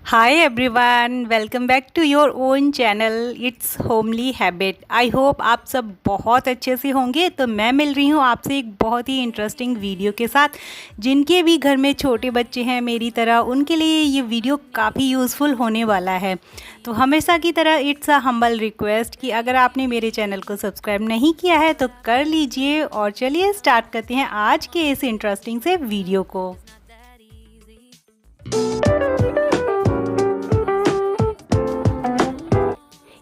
Hi everyone, welcome back to your own channel. It's Homely Habit. I hope आप सब बहुत अच्छे से होंगे। तो मैं मिल रही हूँ आपसे एक बहुत ही इंटरेस्टिंग वीडियो के साथ। जिनके भी घर में छोटे बच्चे हैं मेरी तरह, उनके लिए ये वीडियो काफ़ी यूज़फुल होने वाला है। तो हमेशा की तरह इट्स अ हम्बल रिक्वेस्ट कि अगर आपने मेरे चैनल को सब्सक्राइब नहीं किया है तो कर लीजिए। और चलिए स्टार्ट करते हैं आज के इस इंटरेस्टिंग से वीडियो को।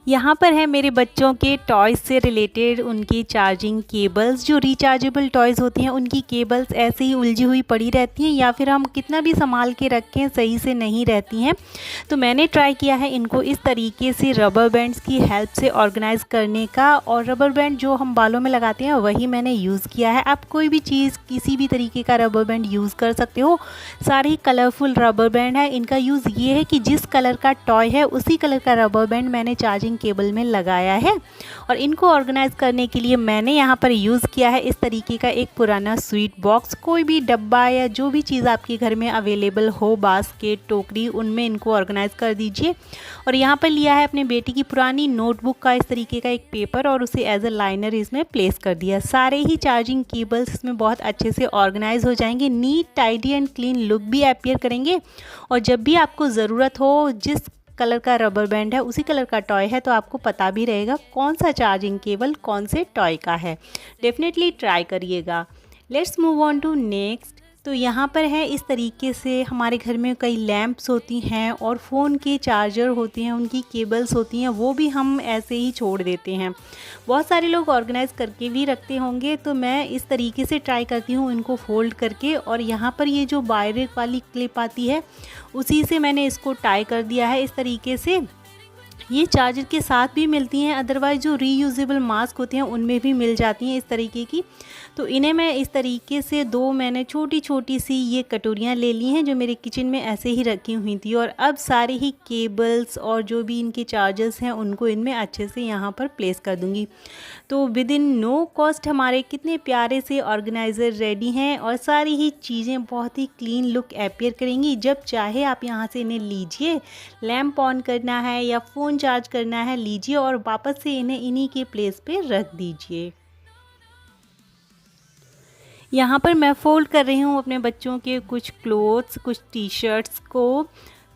यहाँ पर है मेरे बच्चों के टॉयज़ से रिलेटेड उनकी चार्जिंग केबल्स। जो रिचार्जेबल टॉयज़ होती हैं उनकी केबल्स ऐसे ही उलझी हुई पड़ी रहती हैं, या फिर हम कितना भी संभाल के रखें सही से नहीं रहती हैं। तो मैंने ट्राई किया है इनको इस तरीके से रबर बैंड्स की हेल्प से ऑर्गेनाइज़ करने का। और रबर बैंड जो हम बालों में लगाते हैं वही मैंने यूज़ किया है। आप कोई भी चीज़ किसी भी तरीके का रबर बैंड यूज़ कर सकते हो। सारे ही कलरफुल रबर बैंड है। इनका यूज़ ये है कि जिस कलर का टॉय है उसी कलर का रबर बैंड मैंने चार्जिंग केबल में लगाया है। और इनको ऑर्गेनाइज करने के लिए मैंने यहाँ पर यूज़ किया है इस तरीके का एक पुराना स्वीट बॉक्स। कोई भी डब्बा या जो भी चीज़ आपके घर में अवेलेबल हो, बास्केट, टोकरी, उनमें इनको ऑर्गेनाइज कर दीजिए। और यहाँ पर लिया है अपने बेटी की पुरानी नोटबुक का इस तरीके का एक पेपर और उसे एज अ लाइनर इसमें प्लेस कर दिया। सारे ही चार्जिंग केबल्स इसमें बहुत अच्छे से ऑर्गेनाइज हो जाएंगे। Neat, tidy and clean look भी अपीयर करेंगे। और जब भी आपको ज़रूरत हो, जिस कलर का रबर बैंड है उसी कलर का टॉय है, तो आपको पता भी रहेगा कौन सा चार्जिंग केबल कौन से टॉय का है। डेफिनेटली ट्राई करिएगा। Let's move on to next. तो यहाँ पर है इस तरीके से हमारे घर में कई लैंप्स होती हैं और फ़ोन के चार्जर होते हैं, उनकी केबल्स होती हैं, वो भी हम ऐसे ही छोड़ देते हैं। बहुत सारे लोग ऑर्गेनाइज़ करके भी रखते होंगे। तो मैं इस तरीके से ट्राई करती हूँ इनको फ़ोल्ड करके। और यहाँ पर ये जो बायरेक वाली क्लिप आती है उसी से मैंने इसको टाई कर दिया है इस तरीके से। ये चार्जर के साथ भी मिलती हैं, अदरवाइज़ जो रीयूजेबल मास्क होते हैं उनमें भी मिल जाती हैं इस तरीके की। तो इन्हें मैं इस तरीके से दो मैंने छोटी छोटी सी ये कटोरियाँ ले ली हैं जो मेरे किचन में ऐसे ही रखी हुई थी। और अब सारे ही केबल्स और जो भी इनके चार्जर्स हैं उनको इनमें अच्छे से यहाँ पर प्लेस कर दूँगी। तो विद इन नो कॉस्ट हमारे कितने प्यारे से ऑर्गेनाइज़र रेडी हैं। और सारी ही चीज़ें बहुत ही क्लीन लुक अपीयर करेंगी। जब चाहे आप यहाँ से इन्हें लीजिए, लैंप ऑन करना है या फ़ोन चार्ज करना है लीजिए और वापस से इन्हें इन्हीं के प्लेस पे रख दीजिए। यहाँ पर मैं फ़ोल्ड कर रही हूँ अपने बच्चों के कुछ क्लोथ्स, कुछ टी शर्ट्स को।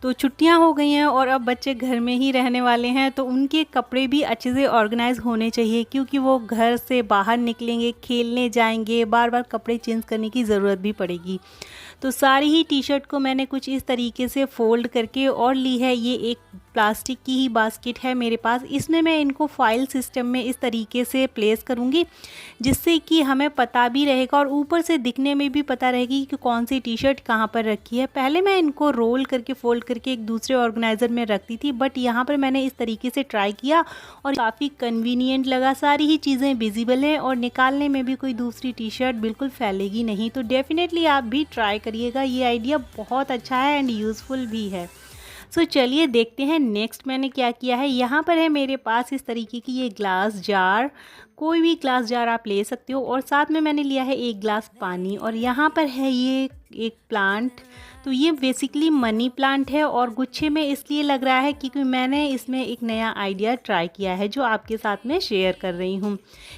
तो छुट्टियाँ हो गई हैं और अब बच्चे घर में ही रहने वाले हैं, तो उनके कपड़े भी अच्छे से ऑर्गेनाइज होने चाहिए, क्योंकि वो घर से बाहर निकलेंगे, खेलने जाएंगे, बार बार कपड़े चेंज करने की ज़रूरत भी पड़ेगी। तो सारी ही टी शर्ट को मैंने कुछ इस तरीके से फ़ोल्ड करके और ली है। ये एक प्लास्टिक की ही बास्केट है मेरे पास। इसमें मैं इनको फाइल सिस्टम में इस तरीके से प्लेस करूँगी, जिससे कि हमें पता भी रहेगा और ऊपर से दिखने में भी पता रहेगी कि कौन सी टी शर्ट कहाँ पर रखी है। पहले मैं इनको रोल करके फ़ोल्ड करके एक दूसरे ऑर्गेनाइज़र में रखती थी, बट यहाँ पर मैंने इस तरीके से ट्राई किया और काफ़ी कन्वीनियंट लगा। सारी ही चीज़ें विजिबल हैं और निकालने में भी कोई दूसरी टी शर्ट बिल्कुल फैलेगी नहीं। तो डेफिनेटली आप भी ट्राई करिएगा। ये आइडिया बहुत अच्छा है एंड यूज़फुल भी है। सो चलिए देखते हैं नेक्स्ट मैंने क्या किया है। यहाँ पर है मेरे पास इस तरीके की ये ग्लास जार। कोई भी ग्लास जार आप ले सकते हो। और साथ में मैंने लिया है एक ग्लास पानी। और यहाँ पर है ये एक प्लांट। तो ये बेसिकली मनी प्लांट है और गुच्छे में इसलिए लग रहा है क्योंकि मैंने इसमें एक नया आइडिया ट्राई किया है जो आपके साथ में शेयर कर रही हूँ।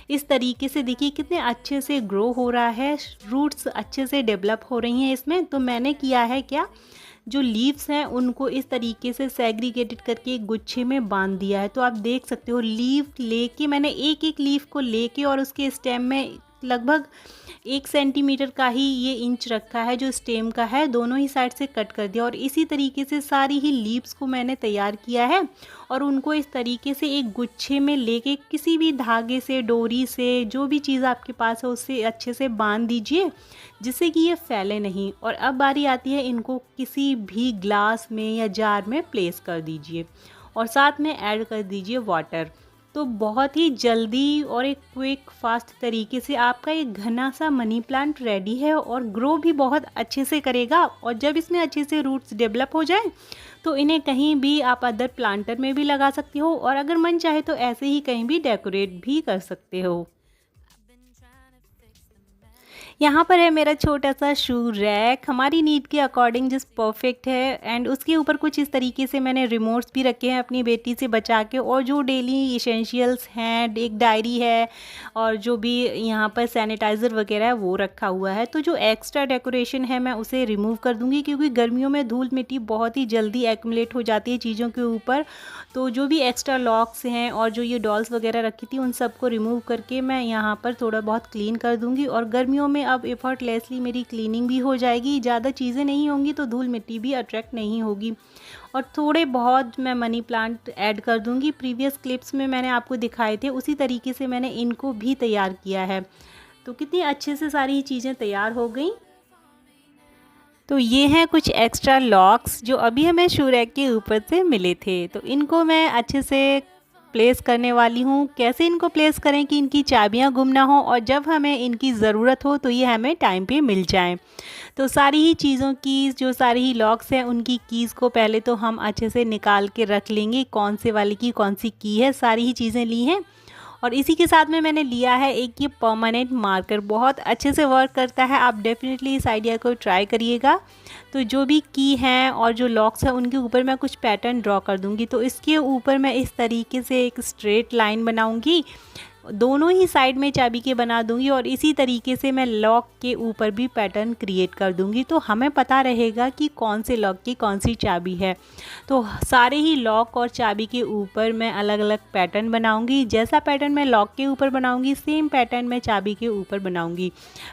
इस तरीके से देखिए कितने अच्छे से ग्रो हो रहा है, रूट्स अच्छे से डेवलप हो रही हैं इसमें। तो मैंने किया है क्या, जो लीव्स हैं उनको इस तरीके से सेग्रीगेटेड करके एक गुच्छे में बांध दिया है। तो आप देख सकते हो लीव लेके मैंने एक एक लीफ को लेके और उसके स्टेम में लगभग 1 सेंटीमीटर का ही ये इंच रखा है जो स्टेम का है, दोनों ही साइड से कट कर दिया। और इसी तरीके से सारी ही लीव्स को मैंने तैयार किया है और उनको इस तरीके से एक गुच्छे में लेके किसी भी धागे से, डोरी से, जो भी चीज़ आपके पास है उससे अच्छे से बांध दीजिए, जिससे कि ये फैले नहीं। और अब बारी आती है इनको किसी भी ग्लास में या जार में प्लेस कर दीजिए और साथ में ऐड कर दीजिए वाटर। तो बहुत ही जल्दी और एक क्विक फास्ट तरीके से आपका एक घना सा मनी प्लांट रेडी है और ग्रो भी बहुत अच्छे से करेगा। और जब इसमें अच्छे से रूट्स डेवलप हो जाए तो इन्हें कहीं भी आप अदर प्लांटर में भी लगा सकते हो और अगर मन चाहे तो ऐसे ही कहीं भी डेकोरेट भी कर सकते हो। यहाँ पर है मेरा छोटा सा शू रैक, हमारी नीड के अकॉर्डिंग जस्ट परफेक्ट है। एंड उसके ऊपर कुछ इस तरीके से मैंने रिमोट्स भी रखे हैं अपनी बेटी से बचा के, और जो डेली इसेंशियल्स हैं, एक डायरी है और जो भी यहाँ पर सैनिटाइज़र वगैरह है वो रखा हुआ है। तो जो एक्स्ट्रा डेकोरेशन है मैं उसे रिमूव कर दूँगी, क्योंकि गर्मियों में धूल मिट्टी बहुत ही जल्दी एक्यूमुलेट हो जाती है चीज़ों के ऊपर। तो जो भी एक्स्ट्रा लॉक्स हैं और जो ये डॉल्स वगैरह रखी थी उन सबको रिमूव करके मैं यहाँ पर थोड़ा बहुत क्लीन कर दूँगी। और गर्मियों में अब एफर्टलेसली मेरी क्लीनिंग भी हो जाएगी, ज़्यादा चीज़ें नहीं होंगी तो धूल मिट्टी भी अट्रैक्ट नहीं होगी। और थोड़े बहुत मैं मनी प्लांट ऐड कर दूँगी, प्रीवियस क्लिप्स में मैंने आपको दिखाए थे उसी तरीके से मैंने इनको भी तैयार किया है। तो कितनी अच्छे से सारी चीज़ें तैयार हो गई। तो ये हैं कुछ एक्स्ट्रा लॉक्स जो अभी हमें शू रैक के ऊपर से मिले थे। तो इनको मैं अच्छे से प्लेस करने वाली हूँ। कैसे इनको प्लेस करें कि इनकी चाबियाँ गुम ना हो और जब हमें इनकी ज़रूरत हो तो ये हमें टाइम पे मिल जाएं। तो सारी ही चीज़ों की जो सारी ही लॉक्स हैं उनकी कीज़ को पहले तो हम अच्छे से निकाल के रख लेंगे, कौन से वाले की कौन सी की है। सारी ही चीज़ें ली हैं और इसी के साथ में मैंने लिया है एक ये परमानेंट मार्कर, बहुत अच्छे से वर्क करता है। आप डेफिनेटली इस आइडिया को ट्राई करिएगा। तो जो भी की हैं और जो लॉक्स हैं उनके ऊपर मैं कुछ पैटर्न ड्रॉ कर दूंगी। तो इसके ऊपर मैं इस तरीके से एक स्ट्रेट लाइन बनाऊंगी, दोनों ही साइड में चाबी के बना दूंगी और इसी तरीके से मैं लॉक के ऊपर भी पैटर्न क्रिएट कर दूंगी। तो हमें पता रहेगा कि कौन से लॉक की कौन सी चाबी है। तो सारे ही लॉक और चाबी के ऊपर मैं अलग अलग पैटर्न बनाऊंगी। जैसा पैटर्न मैं लॉक के ऊपर बनाऊंगी सेम पैटर्न मैं चाबी के ऊपर बनाऊंगी।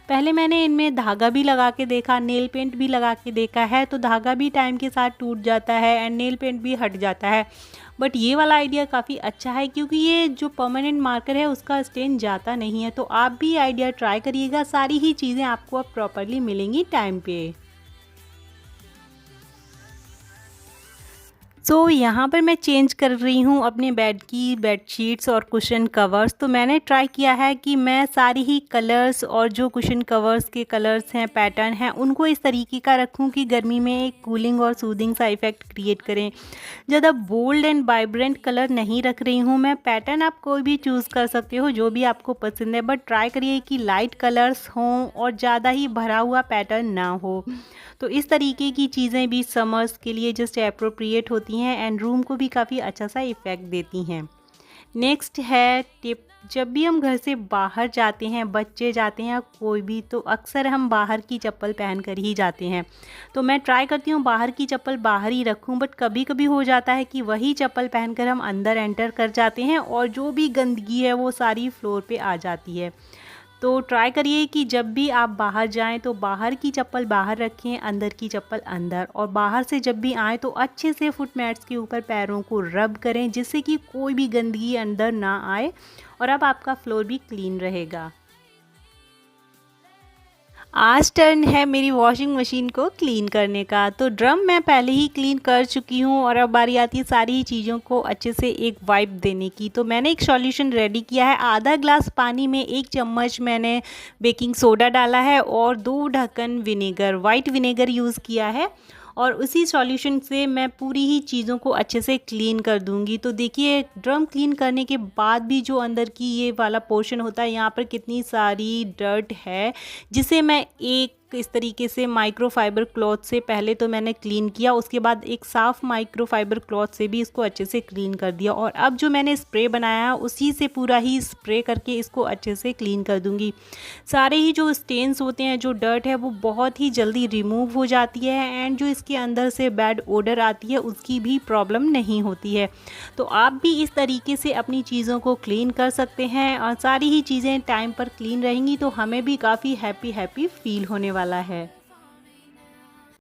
पहले मैंने इनमें धागा भी लगा के देखा, नेल पेंट भी लगा के देखा है, तो धागा भी टाइम के साथ टूट जाता है एंड नेल पेंट भी हट जाता है। बट ये वाला आइडिया काफ़ी अच्छा है क्योंकि ये जो परमानेंट मार्कर है उसका स्टेन जाता नहीं है। तो आप भी आइडिया ट्राई करिएगा, सारी ही चीज़ें आपको अब प्रॉपरली मिलेंगी टाइम पे। सो यहाँ पर मैं चेंज कर रही हूँ अपने बेड की बेडशीट्स और कुशन कवर्स। तो मैंने ट्राई किया है कि मैं सारी ही कलर्स और जो कुशन कवर्स के कलर्स हैं, पैटर्न हैं, उनको इस तरीके का रखूँ कि गर्मी में एक कूलिंग और सूदिंग सा इफ़ेक्ट क्रिएट करें। ज़्यादा बोल्ड एंड वाइब्रेंट कलर नहीं रख रही हूँ मैं। पैटर्न आप कोई भी चूज़ कर सकते हो जो भी आपको पसंद है, बट ट्राई करिए कि लाइट कलर्स हों और ज़्यादा ही भरा हुआ पैटर्न ना हो। तो इस तरीके की चीज़ें भी समर्स के लिए जस्ट एप्रोप्रिएट होती हैं एंड रूम को भी काफ़ी अच्छा सा इफ़ेक्ट देती हैं। नेक्स्ट है टिप, जब भी हम घर से बाहर जाते हैं, बच्चे जाते हैं या कोई भी, तो अक्सर हम बाहर की चप्पल पहन कर ही जाते हैं। तो मैं ट्राई करती हूँ बाहर की चप्पल बाहर ही रखूँ, बट कभी कभी हो जाता है कि वही चप्पल पहनकर हम अंदर एंटर कर जाते हैं और जो भी गंदगी है वो सारी फ्लोर पे आ जाती है। तो ट्राई करिए कि जब भी आप बाहर जाएं तो बाहर की चप्पल बाहर रखें, अंदर की चप्पल अंदर, और बाहर से जब भी आएँ तो अच्छे से फुट मैट्स के ऊपर पैरों को रब करें जिससे कि कोई भी गंदगी अंदर ना आए और अब आपका फ्लोर भी क्लीन रहेगा। आज टर्न है मेरी वॉशिंग मशीन को क्लीन करने का। तो ड्रम मैं पहले ही क्लीन कर चुकी हूँ और अब बारी आती है सारी चीज़ों को अच्छे से एक वाइप देने की। तो मैंने एक सॉल्यूशन रेडी किया है। आधा ग्लास पानी में 1 चम्मच मैंने बेकिंग सोडा डाला है और 2 ढक्कन विनेगर, वाइट विनेगर यूज़ किया है और उसी सॉल्यूशन से मैं पूरी ही चीज़ों को अच्छे से क्लीन कर दूंगी। तो देखिए ड्रम क्लीन करने के बाद भी जो अंदर की ये वाला पोर्शन होता है यहाँ पर कितनी सारी डर्ट है, जिसे मैं एक इस तरीके से माइक्रोफाइबर क्लॉथ से पहले तो मैंने क्लीन किया, उसके बाद एक साफ़ माइक्रोफाइबर क्लॉथ से भी इसको अच्छे से क्लीन कर दिया और अब जो मैंने स्प्रे बनाया है उसी से पूरा ही स्प्रे करके इसको अच्छे से क्लीन कर दूंगी। सारे ही जो स्टेन्स होते हैं, जो डर्ट है, वो बहुत ही जल्दी रिमूव हो जाती है एंड जो इसके अंदर से बैड ओडर आती है उसकी भी प्रॉब्लम नहीं होती है। तो आप भी इस तरीके से अपनी चीज़ों को क्लीन कर सकते हैं और सारी ही चीज़ें टाइम पर क्लीन रहेंगी तो हमें भी काफ़ी हैप्पी फील होने वाला है।